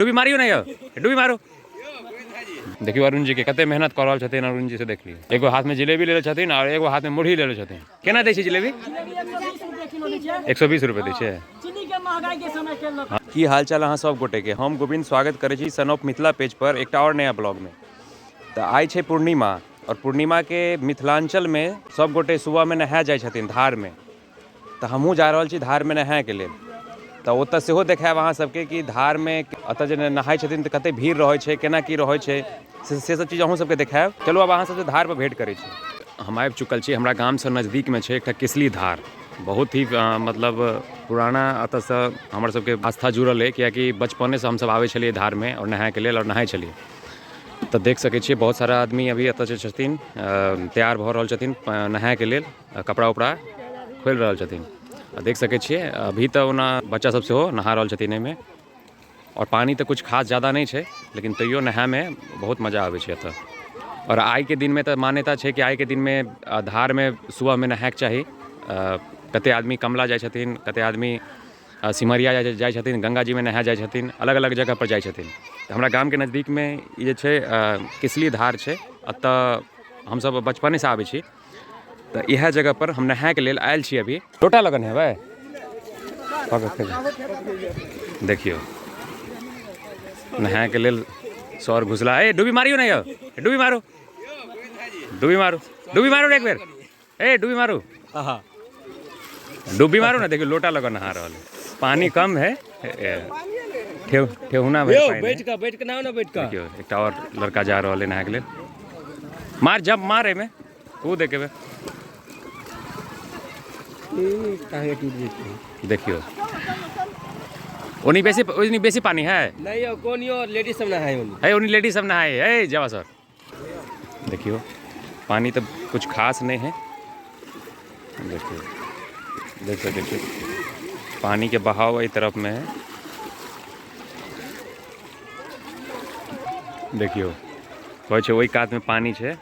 डूबी मारियो नहीं डूबी मारो। देखियो अरुण जी के कते मेहनत कर रहल छथिन। अरुण जी से देख लियो, एगो हाथ में जिलेबी ले छथिन और एगो हाथ में मुरही ले छथिन। केना दै छै जिलेबी? 120 रुपए दै छै। की हाल चाल अहाँ सब गोटे के? हम गोविंद स्वागत करै छी सन ऑफ मिथिला पेज पर एकटा और नया ब्लॉग में। तो आइ छै पूर्णिमा और पूर्णिमा के मिथिलांचल में सब गोटे सुबह में नहाय जाइ छथिन धार में। तो हमहूँ जा रहल छी धार में नहाय के लेल। तो ओतऽ सेहो देखायब अहाँ सबके कि धार में एतऽ जे नहाय छथिन तऽ कते भीड़ रहै छै, केना की रहै छै, से सब चीज अहूँ सबके देखायब। चलू अब अहाँ सबसे धार पर भेंट करै छी। हम आबि चुकल छी, हमरा गाम से नजदीक में छै एकटा किसली धार। बहुत ही मतलब पुराना एतऽ से हमर सबके आस्था जुड़ल है, कियाकि बचपने से हमसब आबै छलियै धार में और नहाय के लेल और नहाय छलियै। तो देख सकै छियै बहुत सारा आदमी अभी एतऽ जे छथिन तैयार भऽ रहल छथिन नहाय के लेल, कपड़ा उपड़ा खोलि रहल छथिन। देख सकै छियै अभी तो ओना बच्चा सब सेहो नहा रहल छथिन एहिमे। और पानी तो कुछ खास ज़्यादा नहीं है, लेकिन तैयो नहाय में बहुत मजा आबै छै एतऽ। और आइ के दिन में तो मान्यता है कि आइ के दिन में धार में सुबह में नहायके चाही। कते आदमी कमला जाइ छथिन, कते आदमी सिमरिया जाइ छथिन, गंगा जी में नहाय जाइ छथिन, अलग अलग जगह पर जाइ छथिन। तो हमरा गाम के नज़दीक में ये छै किसली धार छै। एतऽ हमसब बचपने से आबै छी। तो यह जगह पर हम नहाय के लेल आयल छी। अभी लोटा लगन है भाई, देखियो नहाय के लेल सौर घुसला। ए डूबी मारियो नहीं हो, डूबी मारो, डूबी मारो, डूबी मारो एक बेर। ए डूबी मारो, डूबी मारो ना। देखियो लोटा लगन नहा रहा है, पानी कम है। ठेहुना बैठ के नहाओ ना, बैठ के। देखियो एक और लड़का जा रहा है नहाय के लेल। मार जब मार है में कूद के। देखियो ओनी बेसी पानी है नहीं हो, कोनियो लेडीज सब नहाए है, ओनी लेडीज सब नहाए है। जावा सर, देखियो पानी तो कुछ खास नहीं है। देखियो देख सके छी पानी के बहाव इस तरफ में है। देखियो कहै छै ओई कात में पानी छै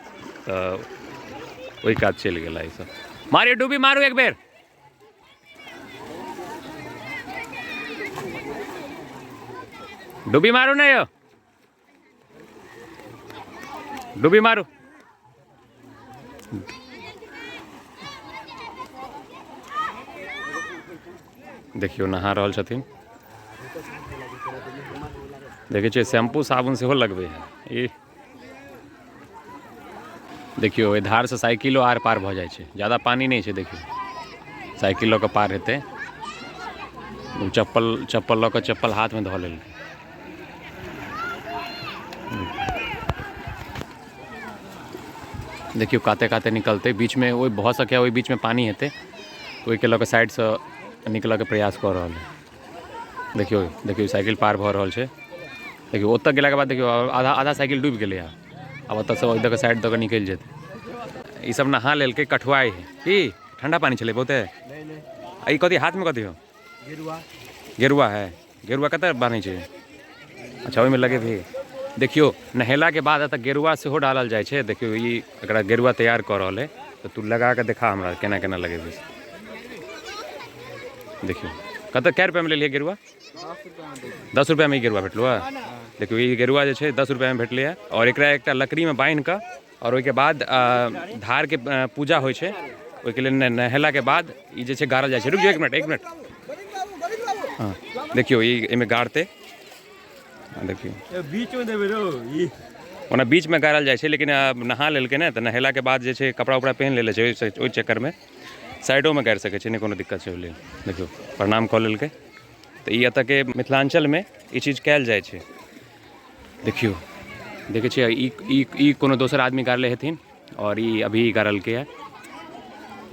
तो ओई कात चल गेला। ई सब मारियो, डूबी मारू एक बेर। डूबी मारू नहीं हो, डूबी मारू। देखियो नहा रहल छथिन। देखै छियै शैम्पू साबुन सेहो लगबै है। ई देखियो एहि धार से साइकिलो आर पार भऽ जाइ छै, ज़्यादा पानी नहीं छै। देखियो साइकिल लऽ कऽ पार हेतै। चप्पल लऽ कऽ चप्पल हाथ में धऽ लेलकै। देखियो काते काते निकलते, बीच में वही भऽ सके ओहि बीच में पानी हेतै, ओहि के लऽ कऽ साइड से निकलऽ के प्रयास कर रहल है। देखियो देखियो साइकिल पार भऽ रहल छै। देखियो ओतऽ गेला के बाद देखियो आधा साइकिल डूबि गेलै है। अब ओतऽ से ओहि दऽ के साइड दऽ के निकलि जेतै। ई सब नहा लेलकै, कठुआई है की ठंडा पानी छलै बहुते। ई कथी हाथ में कथी हो? गेरुआ है। गेरुआ कतऽ बान्है छै? अच्छा ओहिमे लगे भी। देखियो नहेला के बाद एतऽ गेरुआ सेहो डालल जाइ छै। देखियो ई एकरा गेरुआ तैयार कऽ रहल है, तो तू लगा के देखा हमरा केना केना लगेबी। देखियो कतऽ कै रुपया में लेलियै गेरुआ? 10 रुपया में ई गेरुआ भेटलो है। देखियो ई गेरुआ जे छै 10 रुपया में भेटलै है। और एकरा एकटा लकड़ी में बांधि कऽ और ओहिके बाद धार के पूजा होइ छै। ओहिके लेल नहेला के बाद ई जे छै गाड़ल जाइ छै। रुक जाओ एक मिनट। हाँ देखियो ई एहिमे गाड़तै। देखियो बीच में देबै रो, ई ओना बीच में गाड़ल जाइ छै, लेकिन नहा लेलकै ने तऽ नहेला के बाद जे छै कपड़ा उपड़ा पहन लेले छै, ओहि चक्कर में साइडो में गाड़ि सकै छै, नहीं कोनो दिक्कत छै। देखियो प्रणाम कऽ लेलकै। तो ई एतऽ के मिथिलांचल में ई चीज कयल जाइ छै। देखियो देखै छियै ई कोनो दोसर आदमी गाड़ले हेथिन और ई अभी गाड़लकै है।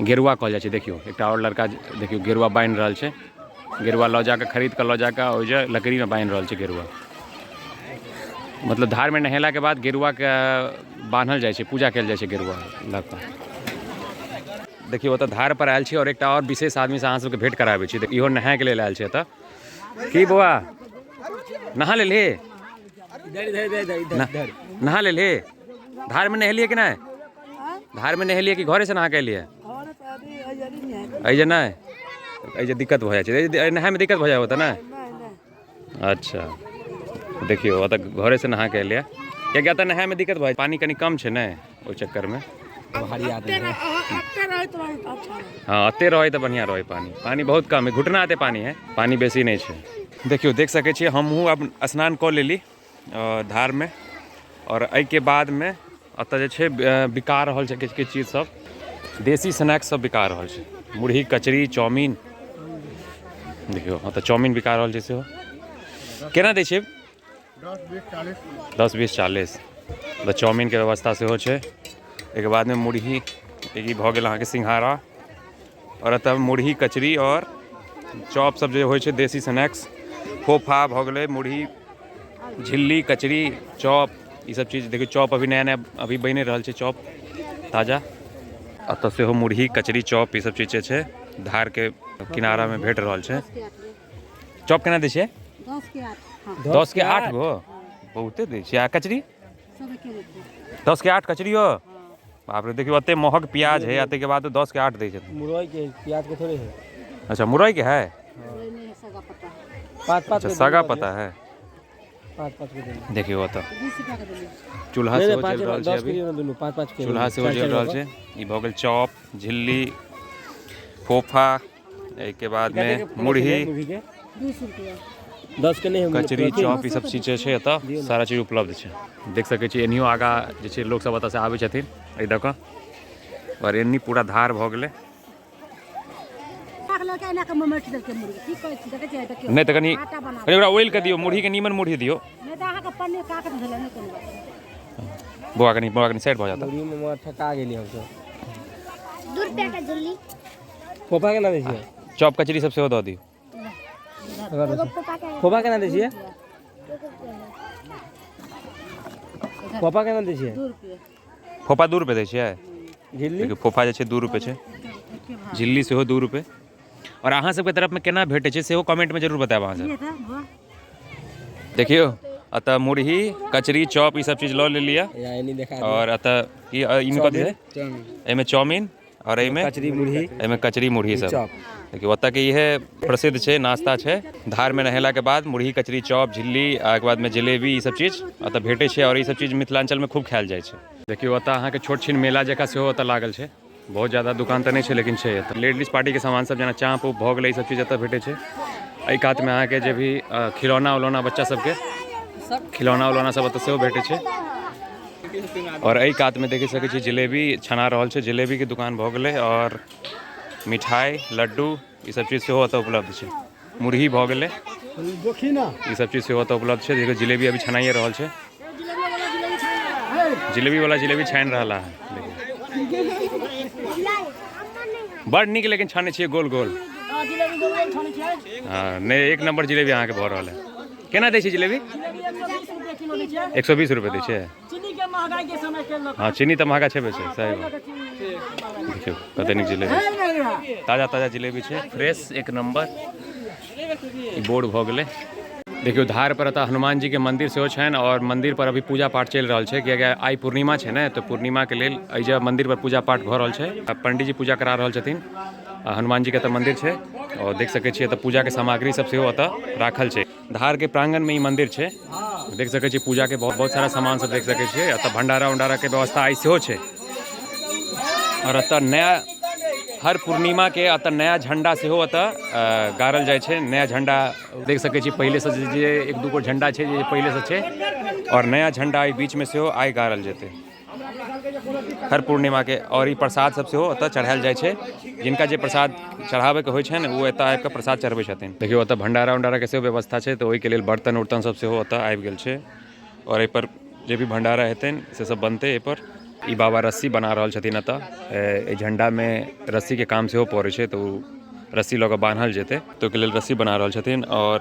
गेरुआ कहल जाइ छै। देखियो एकटा और लड़का देखियो गेरुआ बान्हि रहल छै। गेरुआ लऽ जाकऽ खरीद कऽ लऽ जाकऽ ओहि जे लकड़ी में बान्हि रहल छै गेरुआ। मतलब धार में नहेला के बाद गेरुआ के बान्हल जाइ छै, पूजा कयल जाइ छै गेरुआ लऽ कऽ। देखियो ओतऽ धार पर आयल छी और एकटा और विशेष आदमी से अहाँ सबके भेंट कराबै छी। इहो नहाय के लेल आयल छै एतऽ। की बौआ नहा लेलही? नहा लेलही? धार में नहेलिए कि नहीं? धार में नहेलिए कि घरे से नहा के एलिए? अइजे नहीं, अइजे दिक्कत भऽ जाइ छै, नहाय में दिक्कत भऽ जाइ होता ना। अच्छा देखियो अतः घरे से नहा के लिया क्या क्या नहाए में दिक्कत भाई पानी कनी कम है न वो चक्कर में हाँ अते रहे तो बढ़िया रहे पानी पानी बहुत कम है घुटना आते पानी है पानी बेसी नहीं है। देखियो देख सके छी हमहूँ अब स्नान कऽ लेली धार में और एहि के बाद में अतः जे बिका रहल छै किछु चीज सब देसी स्नैक्स सब बिका रहल छै मुरही कचरी चाउमीन देखियो अतः चाउमीन बिका रहल छै सेहो केना दै छै 10-20-40 तो चाउमीन के व्यवस्था सेहो छै एक बाद में मुरही एक भऽ गेल अहाँके सिंघाड़ा और अतः मुरही कचरी और चॉप सब जे होइ छै देसी स्नैक्स फोफा भऽ गेलै मुरही झिल्ली कचरी चॉप ये सब चीज़ देखियो चॉप अभी नया नया अभी बनि रहल छै चॉप ताज़ा अतः सेहो मुरही कचरी चॉप ये सब चीज़ छै धार के किनारा में भेट रहल छै। चॉप केना दै छियै 10 के 8 गो बहुते दै छियै आ कचरी 10 के 8 कचरी हो बाप रे देखियो अते महग प्याज है आते के बाद 10 के 8 दै छै मुरई के प्याज के थोड़े है अच्छा मुरई के है अच्छा सगा पता है देखियो तो चूल्हा से जल रहल छै अभी चूल्हा से जल रहल छै ई भऽ गेल चॉप झिल्ली फोफा के बाद में मुरही 10 के नहीं कचरी चॉप ई सब चीज छै एतऽ सारा चीज उपलब्ध छै देख सकै छी एनियो आगा जे छै लोग सब एतऽ से आबै छथिन एहि दऽ कऽ और एनी पूरा धार भऽ गेलै नहीं तो कनी ओकरा ओइल के दियो मुरही के नीमन मुरही दियो बुआ कनी साइड भऽ जाता मुरही में ठका गेली हम सब 2 रुपया के झिल्ली फोफा के ना दै छियै चॉप कचरी सब सेहो दऽ दियो फोफा केना दै छियै फोफा केना दै छियै 2 रुपया फोफा 2 रुपया दै छियै झिल्ली फोफा जे छै 2 रुपया छै झिल्ली सेहो 2 रुपया और अहाँ सबके तरफ में केना भेटे छै सेहो कमेंट में जरूर बताएब अहाँ सब देखियो अतः मुरही कचरी चॉप ये सब चीज लऽ लेलिए और अतः की इनको दे एमे चाउमीन और एमे कचरी मुरही सब देखियो अतः के यह प्रसिद्ध छै नाश्ता छै धार में नहेला के बाद मुरही कचरी चॉप झिल्ली आ के बाद में जलेबी ये सब चीज अतः भेटे छै और ये सब चीज मिथिलांचल में खूब खायल जाइ छै। देखियो अतः अहाँ के छोट छिन मेला जकाँ सेहो अतः लागल छै बहुत ज़्यादा दुकान तो नहीं है लेकिन है लेडीज पार्टी के सामान सब जना चाँप उप भऽ गेलै सब चीज एतऽ भेटे छै। एहि कात में अहाँ के जे भी खिलौना उलौना बच्चा सबके खिलौना उलौना सब एतऽ सेहो भेटे छै और एहि कात में देख सकै छी जिलेबी छना रहल छै जिलेबी के दुकान भऽ गेलै और मिठाई लड्डू ये सब चीज सेहो एतऽ उपलब्ध छै मुरही भऽ गेलै ये सब चीज सेहो एतऽ उपलब्ध छै देखियो जिलेबी अभी छनाइए रहल छै जिलेबी वाला जिलेबी छानि रहला है बड़ नीक लेकिन छाने छियै गोल गोल हाँ नहीं एक नंबर जिलेबी अहाँ के भऽ रहल है केना दै छै जिलेबी 120 रुपये दै छै हाँ चीनी तो महंगा छेबे छै सही बात देखियो कते नीक जिलेबी ताजा ताजा जिलेबी छै फ्रेश एक नंबर बोर्ड भऽ गेलै। देखियो धार पर अतः हनुमान जी के मंदिर सेहो छनि और मंदिर पर अभी पूजा पाठ चलि रहल छै कियाकि आइ पूर्णिमा छै ने तो पूर्णिमा के लेल एहि मंदिर पर पूजा पाठ भऽ रहल छै पंडित जी पूजा करा रहल छथिन हनुमान जी के एतऽ मंदिर छै और देख सकै छियै एतऽ पूजा के सामग्री सब सेहो एतऽ राखल छै धार के प्रांगण में ई मंदिर छै देख सकै छियै पूजा के बहुत सारा सामान सब देख सकै छियै एतऽ भंडारा उंडारा के व्यवस्था आइ सेहो छै और एतऽ नया हर पूर्णिमा के अतः नया झंडा सेहो अतः गाड़ल जाइ छै नया झंडा देख सकै छी पहले से जे 1-2 गो झंडा छै जे पहले से छै और नया झंडा एहि बीच में सेहो आइ गाड़ल जेतै हर पूर्णिमा के और ई प्रसाद सब सेहो अतः चढ़ायल जाइ छै जिनका जे प्रसाद चढ़ावे के होइ छै ने वो एतऽ आबि कऽ प्रसाद चढ़बै छथिन। देखियो अतः भंडारा उंडारा के सेहो व्यवस्था छै तो ओहि के लेल बर्तन उर्तन सब सेहो अतः आबि गेल छै और एहि पर जे भी भंडारा हेतनि से सब बनतै एहि पर ई बाबा रस्सी बना रहल छथिन एतऽ झंडा में रस्सी के काम सेहो पड़ै छै तो रस्सी लऽ कऽ बान्हल जेतै तो के लेल रस्सी बना रहल छथिन और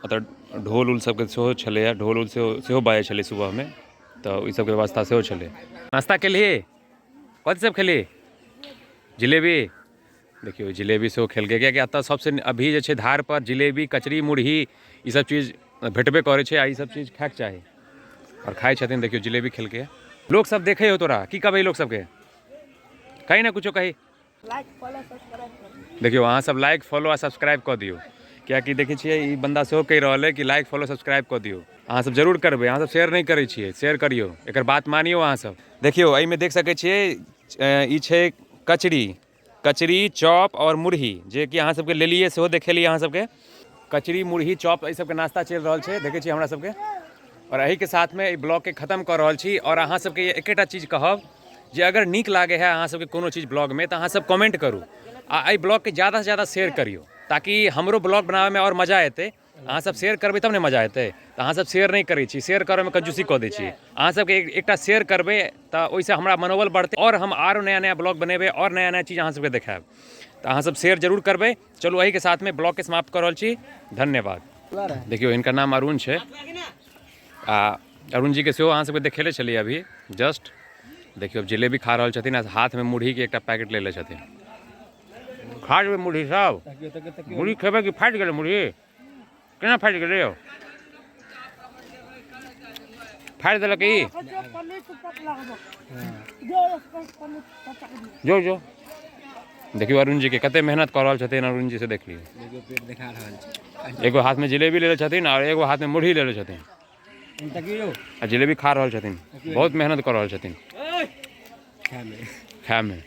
अतऽ ढोल उल सबके सेहो छलैए ढोल उल सेहो बाजै छलै सुबह में तो ई सबके व्यवस्था सेहो छलै। नाश्ता केलिए कथी सब खेली जिलेबी देखियो जिलेबी सेहो खेलकै कियाकि एतऽ सबसे अभी जे छै धार पर जिलेबी कचरी मुरही ई सब चीज भेटबे करै छै आ ई सब चीज खायके चाही और खाइ छथिन देखियो जिलेबी खेलकै लोग सब देखे हो तोरा की कहबै लोग सबके कहीं ना कुछो कही देखियो अहाँ सब लाइक फॉलो आ सब्सक्राइब कऽ दियौ कियाकि देखै छियै ई बंदा सेहो कहि रहल है कि लाइक फॉलो सब्सक्राइब कऽ दियौ। अहाँ सब जरूर करबै, अहाँ सब शेयर नहीं करै छियै, शेयर करियौ, एकर बात मानियौ अहाँ सब। देखियौ एहिमे देख सकै छियै ई छै कचरी चॉप और मुरही, जे कि अहाँ सबके लेलियै सेहो देखेलियै अहाँ सबके। कचरी मुरही चॉप एहि सबके नाश्ता चलि रहल छै, देखै छियै हमरा सबके। और एही के साथमे एहि ब्लॉगके खत्म कऽ रहल छी। और अहाँ सबके एकेटा चीज कहब जे अगर नीक लागे है अहाँ सबके कोनो चीज ब्लॉगमे तऽ अहाँ सब कमेंट करू आ एहि ब्लॉगके ज़्यादासँ ज़्यादा शेयर करियौ, ताकि हमरो ब्लॉग बनाबैमे और मजा एतै। अहाँ सब शेयर करबै तब ने मजा एतै। तऽ अहाँ सब शेयर नहीं करै छी, शेयर करैमे कंजूसी कऽ दै छी। अहाँ सबके एकटा शेयर करबै तऽ ओहिसँ हमरा मनोबल बढ़तै और हम आरो नया नया ब्लॉग बनेबै और नया नया चीज अहाँ सबके देखाएब। तऽ अहाँ सब शेयर जरूर करबै। चलू एही के साथमे ब्लॉगके समाप्त कऽ रहल छी। धन्यवाद। देखियौ हिनकर नाम अरुण छै आ अरुण जी के सेहो अहाँ सबके देखेले छलियै अभी जस्ट। देखियौ जिलेबी खा रहल छथिन आ हाथमे मुरहीके एकटा पैकेट लेले छथिन। खा लेबै मुरही सब? मुरही खेबै कि फाटि गेलै मुरही? केना फाटि गेलै यौ? फाड़ि देलक ई? जो जो देखियौ अरुण जी के कते मेहनत कऽ रहल छथिन। अरुण जी से देख लियौ, पेट देखा रहल छै। एगो हाथ में जिलेबी लेले छथिन और एगो हाथ में मुरही लेले छथिन आ जिलेबी खा रहल छथिन। बहुत मेहनत कऽ रहल छथिन खाए में।